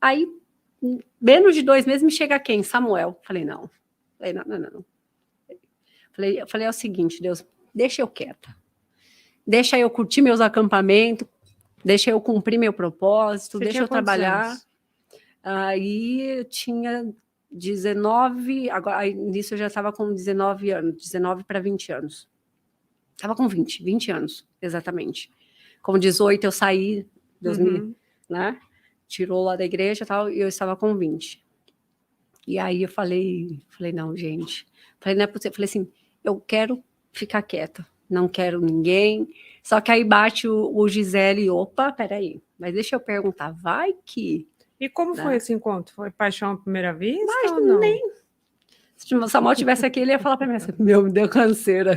Aí, menos de 2 meses, me chega quem? Samuel. Falei, não. Falei, não. Falei, é o seguinte, Deus, deixa eu quieta. Deixa eu curtir meus acampamentos, deixa eu cumprir meu propósito, deixa eu trabalhar. Anos? Aí eu tinha 19, agora, nisso eu já estava com 19 anos, 19 para 20 anos. Estava com 20 anos, exatamente. Com 18 eu saí, Deus me, né, tirou lá da igreja e tal, e eu estava com 20. E aí eu falei, não, gente. Falei, não é possível. Falei assim, eu quero ficar quieta, não quero ninguém. Só que aí bate o Gisele, opa, peraí, mas deixa eu perguntar, vai que... E como foi esse encontro? Foi paixão à primeira vista? Mas ou não? Nem... Se o Samuel tivesse aqui, ele ia falar para mim assim, me deu canseira.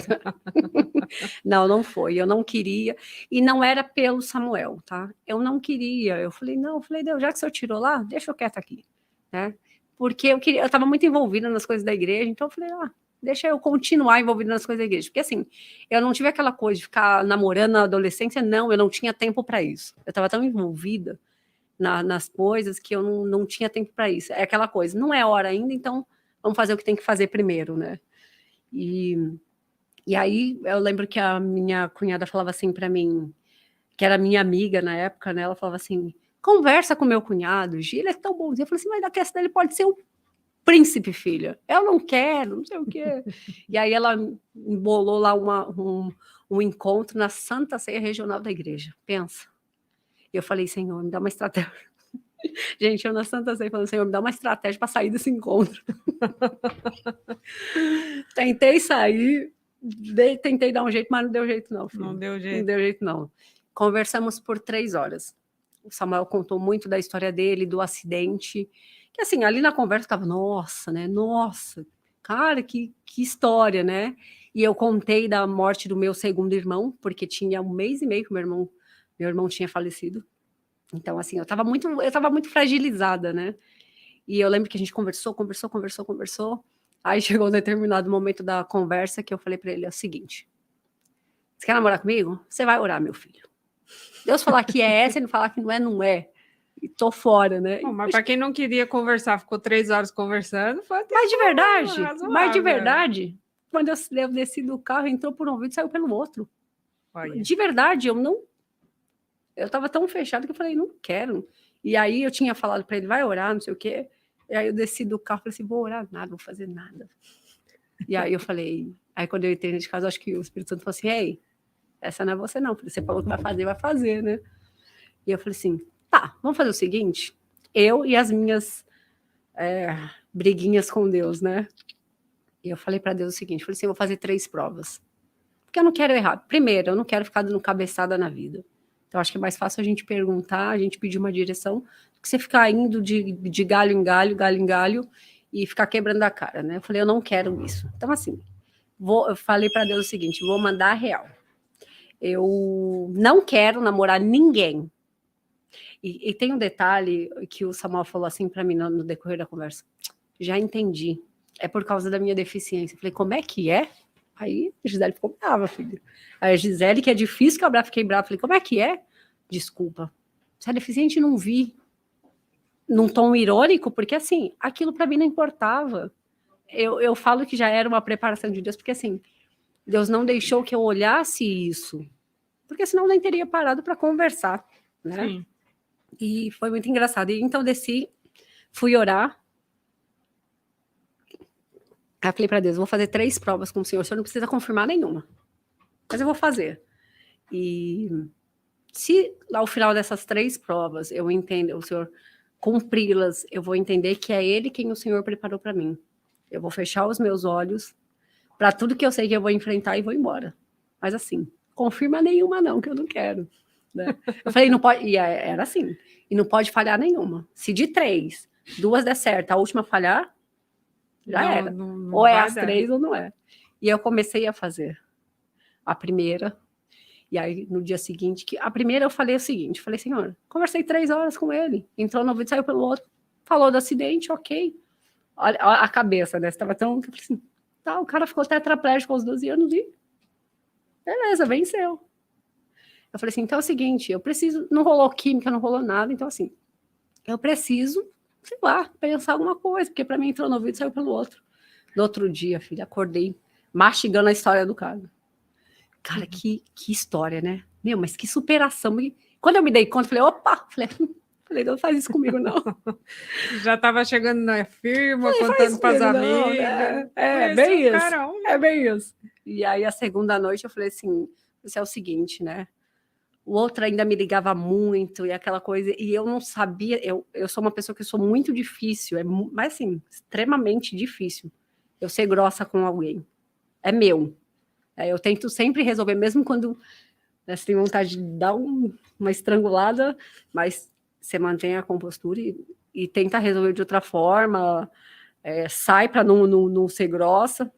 Não foi, eu não queria. E não era pelo Samuel, tá? Eu não queria. Eu falei, Deus, já que o senhor tirou lá, deixa eu quieta aqui, né? Porque eu estava muito envolvida nas coisas da igreja, então eu falei, deixa eu continuar envolvida nas coisas da igreja. Porque assim, eu não tive aquela coisa de ficar namorando na adolescência, não, eu não tinha tempo para isso. Eu estava tão envolvida nas coisas que eu não tinha tempo para isso. É aquela coisa, não é hora ainda, então vamos fazer o que tem que fazer primeiro, né? E aí eu lembro que a minha cunhada falava assim para mim, que era minha amiga na época, né? Ela falava assim, conversa com meu cunhado, Gil, ele é tão bonzinho. Eu falei assim, mas da questão dele pode ser o príncipe, filha. Eu não quero, não sei o quê. E aí ela embolou lá um encontro na Santa Ceia Regional da igreja. Pensa. E eu falei, Senhor, me dá uma estratégia. Gente, eu na Santa Ceia falando, Senhor, me dá uma estratégia para sair desse encontro. Tentei sair, tentei dar um jeito, mas não deu jeito não, filho. Não deu jeito. Não deu jeito não. Conversamos por 3 horas. O Samuel contou muito da história dele, do acidente, que assim, ali na conversa ficava, nossa, né, nossa, cara, que história, né? E eu contei da morte do meu segundo irmão, porque tinha 1 mês e meio que meu irmão tinha falecido. Então, assim, eu estava muito fragilizada, né? E eu lembro que a gente conversou. Aí chegou um determinado momento da conversa que eu falei para ele, é o seguinte, você quer namorar comigo? Você vai orar, meu filho. Deus falar que é, se ele falar que não é, não é. E tô fora, né? Bom, mas para quem não queria conversar, ficou 3 horas conversando, foi até mas de verdade, quando eu desci do carro, entrou por um ouvido e saiu pelo outro. Olha. De verdade, eu estava tão fechado que eu falei, não quero. E aí eu tinha falado para ele, vai orar, não sei o quê. E aí eu desci do carro e falei assim, vou orar nada, vou fazer nada. E aí eu falei, aí quando eu entrei nesse caso, acho que o Espírito Santo falou assim, ei, essa não é você não, você falou que vai fazer, né? E eu falei assim, tá, vamos fazer o seguinte, eu e as minhas briguinhas com Deus, né? E eu falei para Deus o seguinte, falei assim, eu vou fazer 3 provas, porque eu não quero errar. Primeiro, eu não quero ficar dando cabeçada na vida. Então, acho que é mais fácil a gente perguntar, a gente pedir uma direção, do que você ficar indo de galho em galho, e ficar quebrando a cara, né? Eu falei, eu não quero isso. Então, assim, eu falei para Deus o seguinte, vou mandar a real. Eu não quero namorar ninguém. E tem um detalhe que o Samuel falou assim para mim no decorrer da conversa. Já entendi. É por causa da minha deficiência. Eu falei, como é que é? Aí a Gisele ficou brava, filho. Aí a Gisele, que é difícil quebrar, fiquei brava. Falei, como é que é? Desculpa. Você é deficiente, não vi. Num tom irônico, porque assim, aquilo para mim não importava. Eu falo que já era uma preparação de Deus, porque assim, Deus não deixou que eu olhasse isso, porque senão nem teria parado para conversar, né? Sim. E foi muito engraçado. E então desci, fui orar. Aí eu falei para Deus, vou fazer 3 provas com o senhor não precisa confirmar nenhuma, mas eu vou fazer. E se ao final dessas 3 provas eu entendo, o senhor cumpri-las, eu vou entender que é ele quem o senhor preparou para mim. Eu vou fechar os meus olhos para tudo que eu sei que eu vou enfrentar e vou embora. Mas assim, confirma nenhuma não, que eu não quero. Né? Eu falei, não pode, e era assim, e não pode falhar nenhuma. Se de 3, 2 der certo, a última falhar, já não, era. Não ou é as 3 ou não é. E eu comecei a fazer a primeira, e aí no dia seguinte, a primeira eu falei o seguinte, falei, senhor, conversei 3 horas com ele, entrou no ouvido, saiu pelo outro, falou do acidente, ok. Olha a cabeça, né? Estava tão... Assim, tá, o cara ficou tetraplégico aos 12 anos e beleza, venceu. Eu falei assim, então é o seguinte, eu preciso... Não rolou química, não rolou nada, então assim, eu preciso, sei lá, pensar alguma coisa, porque para mim entrou no ouvido e saiu pelo outro. No outro dia, filha, acordei mastigando a história do cara. Cara, que história, né? Meu, mas que superação. E quando eu me dei conta, falei, opa! Falei, não faz isso comigo, não. Já estava chegando na firma, Falei, faz contando isso para as comigo, não, amigas. né? Conheci Bem um isso. cara ontem. É bem isso. E aí, a segunda noite, eu falei assim, isso é o seguinte, né? O outro ainda me ligava muito, e aquela coisa, e eu não sabia, eu sou uma pessoa que eu sou muito difícil, mas assim, extremamente difícil eu ser grossa com alguém. É meu. Eu tento sempre resolver, mesmo quando, né, você tem vontade de dar uma estrangulada, mas você mantém a compostura e tenta resolver de outra forma, sai para não ser grossa.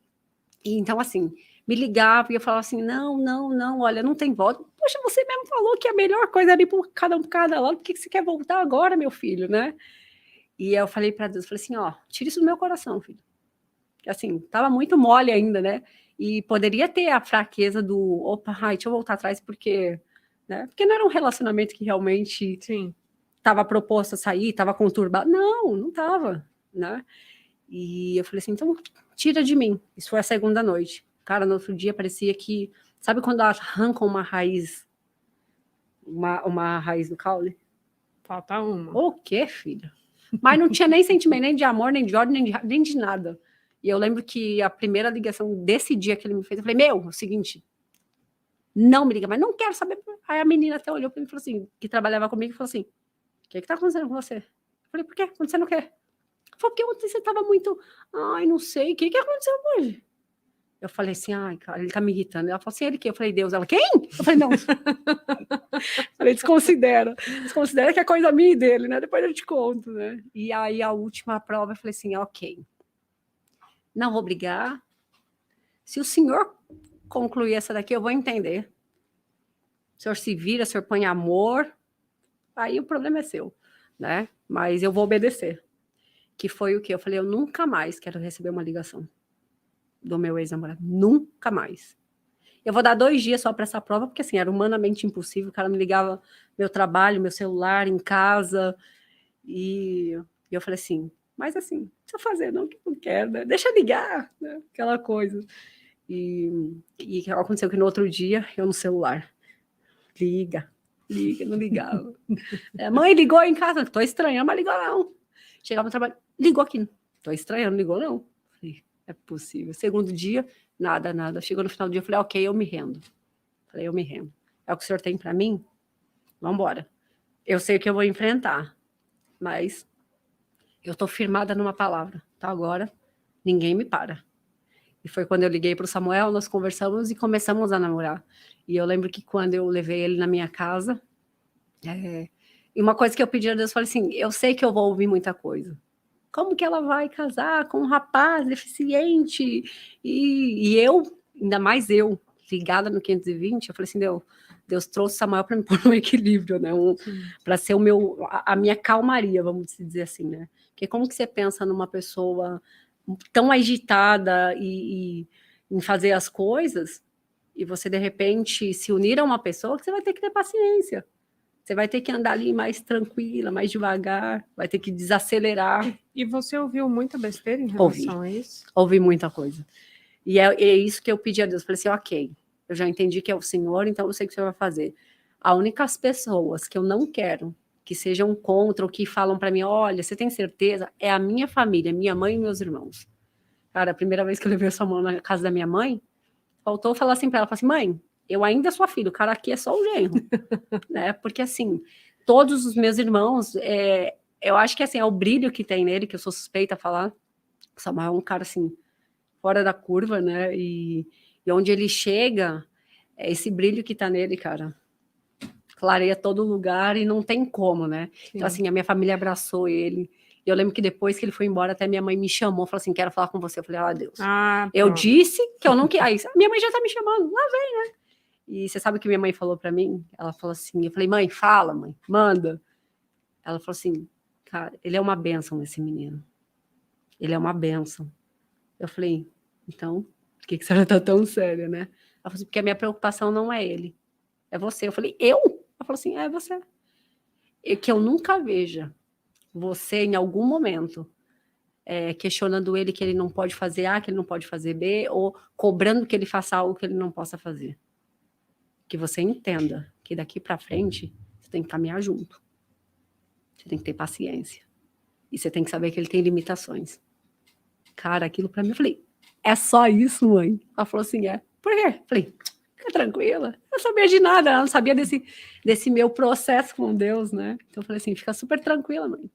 E então, assim, me ligava e eu falava assim: não, não, não, olha, não tem volta. Poxa, você mesmo falou que a melhor coisa era ir por cada um por cada lado, por que você quer voltar agora, meu filho, né? E eu falei para Deus, falei assim: ó, tira isso do meu coração, filho. Assim, tava muito mole ainda, né? E poderia ter a fraqueza do, opa, ai, deixa eu voltar atrás, porque, né? Porque não era um relacionamento que realmente estava proposto a sair, estava conturbado. Não, não estava, né? E eu falei assim, então tira de mim. Isso foi a segunda noite. Cara, no outro dia parecia que, sabe quando arrancam uma raiz do caule? Falta uma. O quê, filho? Mas não tinha nem sentimento, nem de amor, nem de ódio, nem de nada. E eu lembro que a primeira ligação desse dia que ele me fez, eu falei, meu, é o seguinte, não me liga, mas não quero saber. Aí a menina até olhou para mim e falou assim, que trabalhava comigo, e falou assim, o que tá acontecendo com você? Eu falei, por quê? Acontecendo o quê? Falei, porque ontem você estava muito, ai, não sei, o que aconteceu hoje? Eu falei assim, ai, cara, ele tá me irritando. Ela falou assim, ele quem? Eu falei, Deus. Ela, quem? Eu falei, não. Falei, desconsidera que é coisa minha e dele, né? Depois eu te conto, né? E aí a última prova, eu falei assim, ok, não vou brigar. Se o senhor concluir essa daqui, eu vou entender. O senhor se vira, o senhor põe amor, aí o problema é seu, né? Mas eu vou obedecer. Que foi o que? Eu falei, eu nunca mais quero receber uma ligação do meu ex-namorado. Nunca mais. Eu vou dar 2 dias só para essa prova, porque assim, era humanamente impossível. O cara me ligava meu trabalho, meu celular, em casa. E eu falei assim, mas assim, não precisa fazer, não, que não quero, né? Deixa ligar, né? Aquela coisa. E aconteceu que no outro dia, eu no celular, liga, não ligava. Mãe, ligou em casa, tô estranhando, mas ligou não. Chegava no trabalho, ligou aqui, tô estranhando, ligou não. Falei, é possível. Segundo dia, nada. Chegou no final do dia, eu falei, ok, eu me rendo. Falei, eu me rendo. É o que o senhor tem para mim? Vamos embora. Eu sei o que eu vou enfrentar, mas eu tô firmada numa palavra. Tá agora, ninguém me para. E foi quando eu liguei para o Samuel, nós conversamos e começamos a namorar. E eu lembro que quando eu levei ele na minha casa, e uma coisa que eu pedi a Deus, eu falei assim, eu sei que eu vou ouvir muita coisa. Como que ela vai casar com um rapaz deficiente? E eu, ainda mais eu, ligada no 520, eu falei assim, Deus trouxe Samuel para me pôr no equilíbrio, né? Para ser a minha calmaria, vamos dizer assim, né? Porque como que você pensa numa pessoa tão agitada e em fazer as coisas, e você, de repente, se unir a uma pessoa que você vai ter que ter paciência. Você vai ter que andar ali mais tranquila, mais devagar, vai ter que desacelerar. E você ouviu muita besteira em relação a isso? Ouvi muita coisa. E é isso que eu pedi a Deus. Falei assim, ok, eu já entendi que é o Senhor, então eu sei o que o Senhor vai fazer. As únicas pessoas que eu não quero que sejam contra ou que falam para mim, olha, você tem certeza? É a minha família, minha mãe e meus irmãos. Cara, a primeira vez que eu levei a sua mão na casa da minha mãe, faltou falar assim para ela, assim, mãe, eu ainda sou a filha, o cara aqui é só o genro, né? Porque assim, todos os meus irmãos, eu acho que assim, é o brilho que tem nele, que eu sou suspeita a falar. O Samuel é um cara assim, fora da curva, né? E onde ele chega, esse brilho que tá nele, cara, clareia todo lugar e não tem como, né? Sim. Então, assim, a minha família abraçou ele. E eu lembro que depois que ele foi embora, até minha mãe me chamou, falou assim, quero falar com você. Eu falei, Deus. Eu disse que eu não queria. Aí, minha mãe já tá me chamando, lá vem, né? E você sabe o que minha mãe falou para mim? Ela falou assim, eu falei, mãe, fala, mãe, manda. Ela falou assim, cara, ele é uma bênção, esse menino. Ele é uma bênção. Eu falei, então, por que a senhora tá tão séria, né? Ela falou assim, porque a minha preocupação não é ele, é você. Eu falei, eu? Ela falou assim, é você. Que eu nunca veja você, em algum momento, questionando ele que ele não pode fazer A, que ele não pode fazer B, ou cobrando que ele faça algo que ele não possa fazer. Que você entenda que daqui para frente você tem que caminhar junto. Você tem que ter paciência. E você tem que saber que ele tem limitações. Cara, aquilo para mim, eu falei, é só isso, mãe? Ela falou assim, Por quê? Eu falei, fica tranquila. Eu não sabia de nada, ela não sabia desse meu processo com Deus, né? Então eu falei assim, fica super tranquila, mãe.